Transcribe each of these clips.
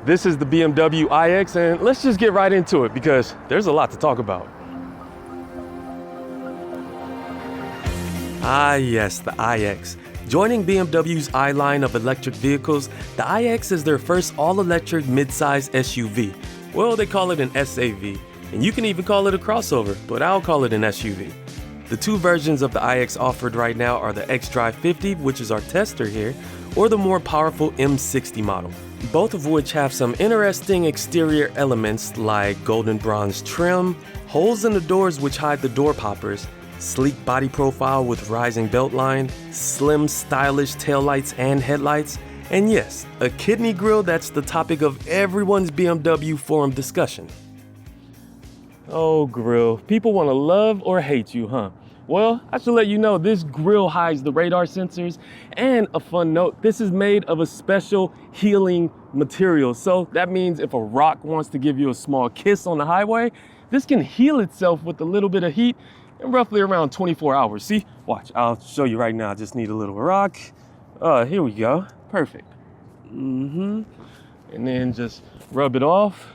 This is the BMW iX, and let's just get right into it because there's a lot to talk about. Ah yes, the iX. Joining BMW's I-line of electric vehicles, the iX is their first all-electric midsize SUV. Well, they call it an SAV, and you can even call it a crossover, but I'll call it an SUV. The two versions of the iX offered right now are the xDrive 50, which is our tester here, or the more powerful M60 model, both of which have some interesting exterior elements like golden bronze trim, holes in the doors which hide the door poppers, sleek body profile with rising belt line, slim stylish taillights and headlights, and yes, a kidney grille that's the topic of everyone's BMW forum discussion. Oh, grille. People want to love or hate you, huh? Well, I should let you know this grille hides the radar sensors, and a fun note, this is made of a special healing material. So that means if a rock wants to give you a small kiss on the highway, this can heal itself with a little bit of heat in roughly around 24 hours. See, watch, I'll show you right now. I just need a little rock. Here we go, perfect. And then just rub it off.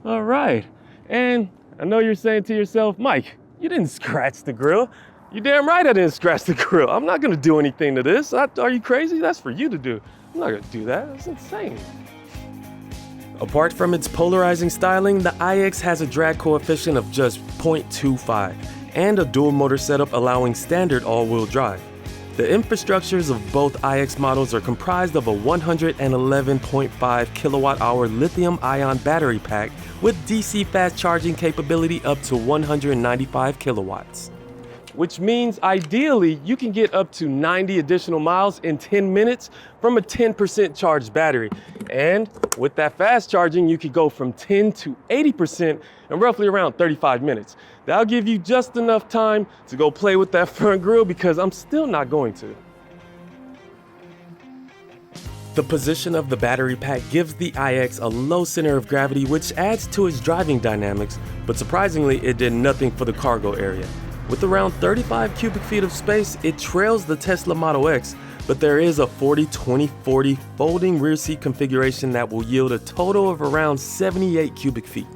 All right, and I know you're saying to yourself, Mike, you didn't scratch the grille. You're damn right I didn't scratch the grille. I'm not gonna do anything to this. Are you crazy? That's for you to do. I'm not gonna do that, that's insane. Apart from its polarizing styling, the iX has a drag coefficient of just 0.25 and a dual motor setup allowing standard all-wheel drive. The infrastructures of both iX models are comprised of a 111.5 kilowatt-hour lithium-ion battery pack with DC fast charging capability up to 195 kilowatts. Which means ideally you can get up to 90 additional miles in 10 minutes from a 10% charged battery. And with that fast charging, you could go from 10 to 80% in roughly around 35 minutes. That'll give you just enough time to go play with that front grille because I'm still not going to. The position of the battery pack gives the iX a low center of gravity, which adds to its driving dynamics, but surprisingly, it did nothing for the cargo area. With around 35 cubic feet of space, it trails the Tesla Model X, but there is a 40-20-40 folding rear seat configuration that will yield a total of around 78 cubic feet.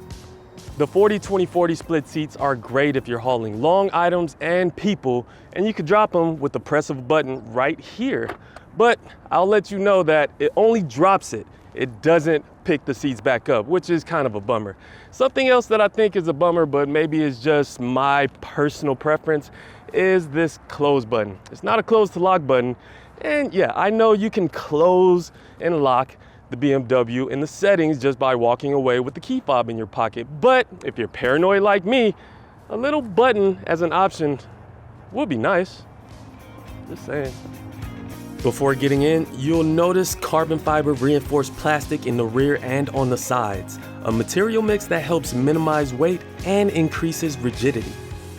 The 40-20-40 split seats are great if you're hauling long items and people, and you can drop them with the press of a button right here. But I'll let you know that it only drops it. It doesn't pick the seats back up, which is kind of a bummer. Something else that I think is a bummer, but maybe is just my personal preference, is this close button. It's not a close to lock button. And yeah, I know you can close and lock the BMW in the settings just by walking away with the key fob in your pocket. But if you're paranoid like me, a little button as an option would be nice. Just saying. Before getting in, you'll notice carbon fiber reinforced plastic in the rear and on the sides, a material mix that helps minimize weight and increases rigidity.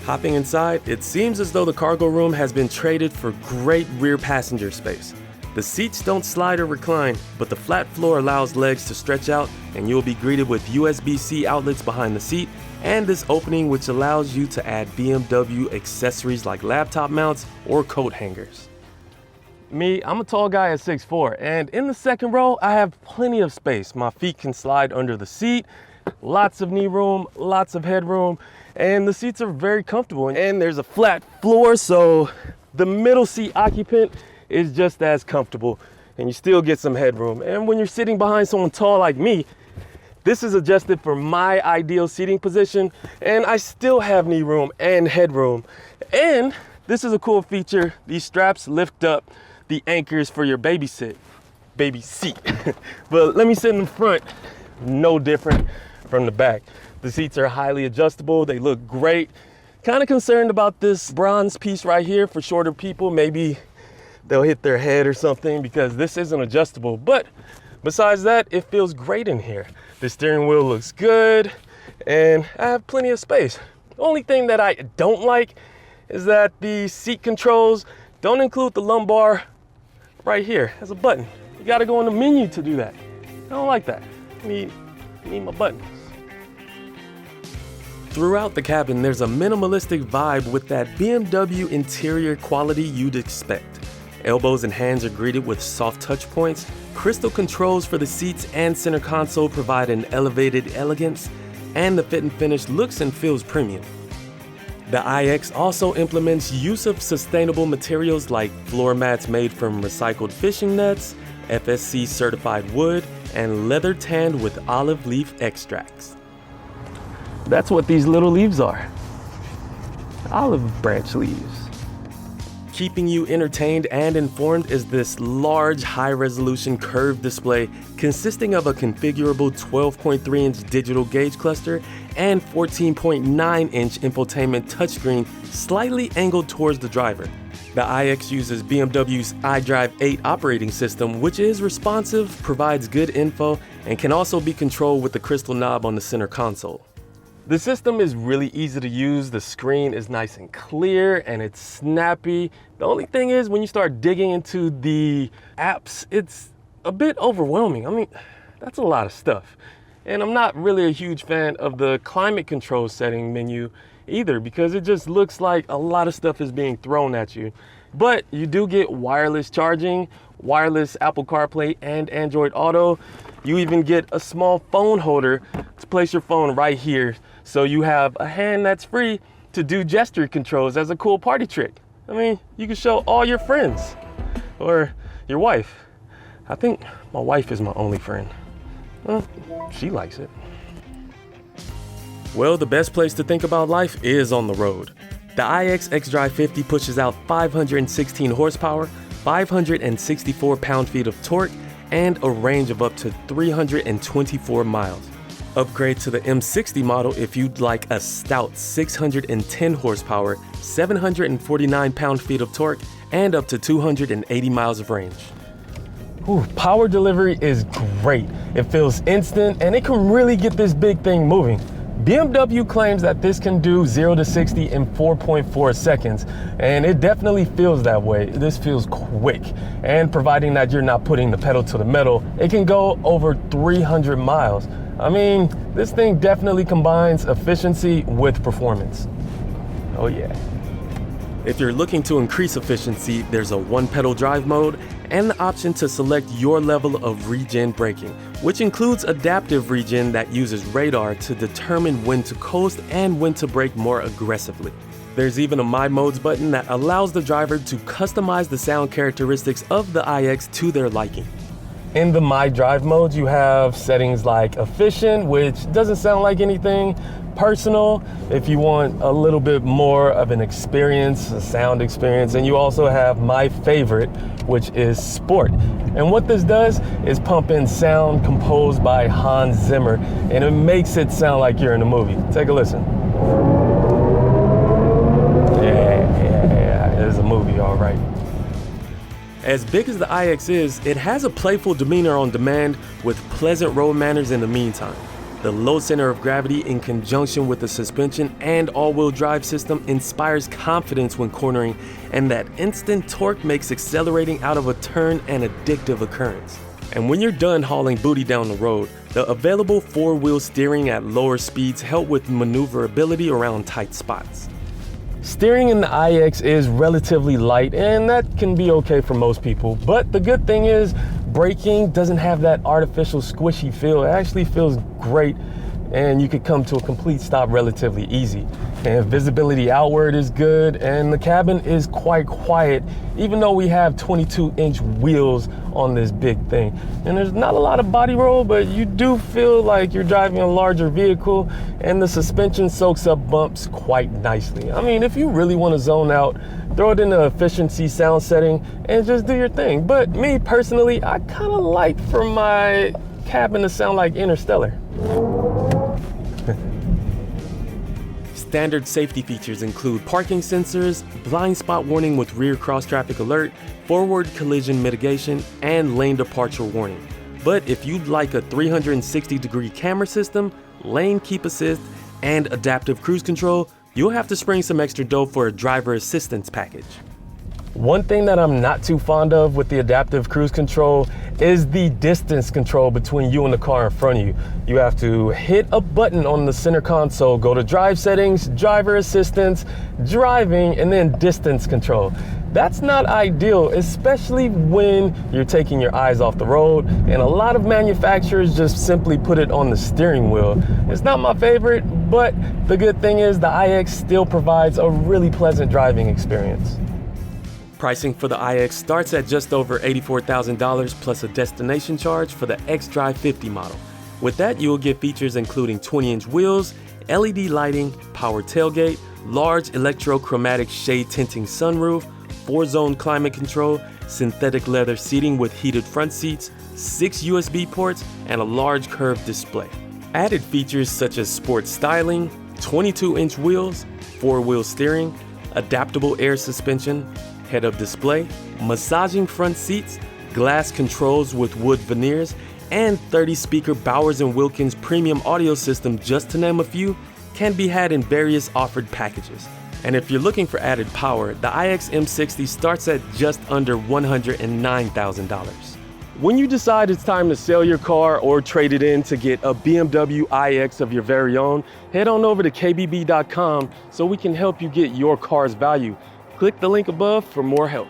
Hopping inside, it seems as though the cargo room has been traded for great rear passenger space. The seats don't slide or recline, but the flat floor allows legs to stretch out, and you'll be greeted with USB-C outlets behind the seat and this opening which allows you to add BMW accessories like laptop mounts or coat hangers. Me, I'm a tall guy at 6'4", and in the second row, I have plenty of space. My feet can slide under the seat, lots of knee room, lots of headroom, and the seats are very comfortable. And there's a flat floor, so the middle seat occupant is just as comfortable, and you still get some headroom. And when you're sitting behind someone tall like me, this is adjusted for my ideal seating position, and I still have knee room and headroom. And this is a cool feature. These straps lift up the anchors for your baby seat. But let me sit in the front, no different from the back. The seats are highly adjustable, they look great. Kind of concerned about this bronze piece right here for shorter people. Maybe they'll hit their head or something because this isn't adjustable. But besides that, it feels great in here. The steering wheel looks good and I have plenty of space. The only thing that I don't like is that the seat controls don't include the lumbar right here as a button. You gotta go in the menu to do that. I don't like that. I need my buttons. Throughout the cabin, there's a minimalistic vibe with that BMW interior quality you'd expect. Elbows and hands are greeted with soft touch points. Crystal controls for the seats and center console provide an elevated elegance, and the fit and finish looks and feels premium. The iX also implements use of sustainable materials like floor mats made from recycled fishing nets, FSC certified wood, and leather tanned with olive leaf extracts. That's what these little leaves are. Olive branch leaves. Keeping you entertained and informed is this large high-resolution curved display consisting of a configurable 12.3-inch digital gauge cluster and 14.9-inch infotainment touchscreen slightly angled towards the driver. The iX uses BMW's iDrive 8 operating system, which is responsive, provides good info, and can also be controlled with the crystal knob on the center console. The system is really easy to use. The screen is nice and clear and it's snappy. The only thing is when you start digging into the apps, it's a bit overwhelming. I mean, that's a lot of stuff. And I'm not really a huge fan of the climate control setting menu either because it just looks like a lot of stuff is being thrown at you. But you do get wireless charging, wireless Apple CarPlay and Android Auto. You even get a small phone holder to place your phone right here. So you have a hand that's free to do gesture controls as a cool party trick. I mean, you can show all your friends or your wife. I think my wife is my only friend. Well, she likes it. Well, the best place to think about life is on the road. The iX xDrive 50 pushes out 516 horsepower, 564 pound-feet of torque, and a range of up to 324 miles. Upgrade to the M60 model if you'd like a stout 610 horsepower, 749 pound-feet of torque, and up to 280 miles of range. Ooh, power delivery is great. It feels instant and it can really get this big thing moving. BMW claims that this can do 0 to 60 in 4.4 seconds, and it definitely feels that way. This feels quick, and providing that you're not putting the pedal to the metal, it can go over 300 miles. I mean, this thing definitely combines efficiency with performance. Oh yeah. If you're looking to increase efficiency, there's a one-pedal drive mode and the option to select your level of regen braking, which includes adaptive regen that uses radar to determine when to coast and when to brake more aggressively. There's even a My Modes button that allows the driver to customize the sound characteristics of the iX to their liking. In the My Drive modes, you have settings like efficient, which doesn't sound like anything, personal, if you want a little bit more of an experience, a sound experience, and you also have My Favorite, which is sport. And what this does is pump in sound composed by Hans Zimmer, and it makes it sound like you're in a movie. Take a listen. Yeah, it is a movie, all right. As big as the iX is, it has a playful demeanor on demand with pleasant road manners in the meantime. The low center of gravity in conjunction with the suspension and all-wheel drive system inspires confidence when cornering, and that instant torque makes accelerating out of a turn an addictive occurrence. And when you're done hauling booty down the road, the available four-wheel steering at lower speeds help with maneuverability around tight spots. Steering in the iX is relatively light, and that can be okay for most people, but the good thing is braking doesn't have that artificial squishy feel. It actually feels great, and you could come to a complete stop relatively easy. And visibility outward is good, and the cabin is quite quiet, even though we have 22-inch wheels on this big thing. And there's not a lot of body roll, but you do feel like you're driving a larger vehicle, and the suspension soaks up bumps quite nicely. I mean, if you really want to zone out, throw it in the efficiency sound setting and just do your thing. But me personally, I kind of like for my cabin to sound like Interstellar. Standard safety features include parking sensors, blind spot warning with rear cross traffic alert, forward collision mitigation, and lane departure warning. But if you'd like a 360-degree camera system, lane keep assist, and adaptive cruise control, you'll have to spring some extra dough for a driver assistance package. One thing that I'm not too fond of with the adaptive cruise control is the distance control between you and the car in front of you. You have to hit a button on the center console, go to drive settings, driver assistance, driving, and then distance control. That's not ideal, especially when you're taking your eyes off the road, and a lot of manufacturers just simply put it on the steering wheel. It's not my favorite, but the good thing is the iX still provides a really pleasant driving experience. Pricing for the iX starts at just over $84,000 plus a destination charge for the xDrive 50 model. With that, you will get features including 20-inch wheels, LED lighting, power tailgate, large electrochromatic shade tinting sunroof, 4-zone climate control, synthetic leather seating with heated front seats, 6 USB ports, and a large curved display. Added features such as sport styling, 22-inch wheels, 4-wheel steering, adaptable air suspension, head-up display, massaging front seats, glass controls with wood veneers, and 30-speaker Bowers & Wilkins premium audio system, just to name a few, can be had in various offered packages. And if you're looking for added power, the iX M60 starts at just under $109,000. When you decide it's time to sell your car or trade it in to get a BMW iX of your very own, head on over to kbb.com so we can help you get your car's value. Click the link above for more help.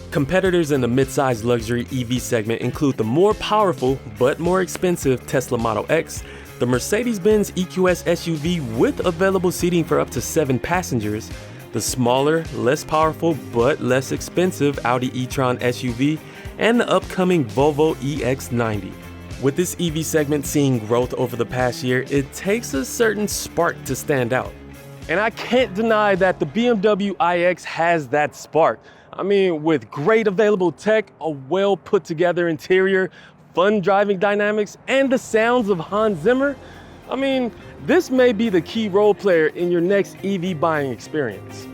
Competitors in the midsize luxury EV segment include the more powerful but more expensive Tesla Model X, the Mercedes-Benz EQS SUV with available seating for up to 7 passengers, the smaller, less powerful but less expensive Audi e-tron SUV, and the upcoming Volvo EX90. With this EV segment seeing growth over the past year, it takes a certain spark to stand out. And I can't deny that the BMW iX has that spark. I mean, with great available tech, a well put together interior, fun driving dynamics, and the sounds of Hans Zimmer, I mean, this may be the key role player in your next EV buying experience.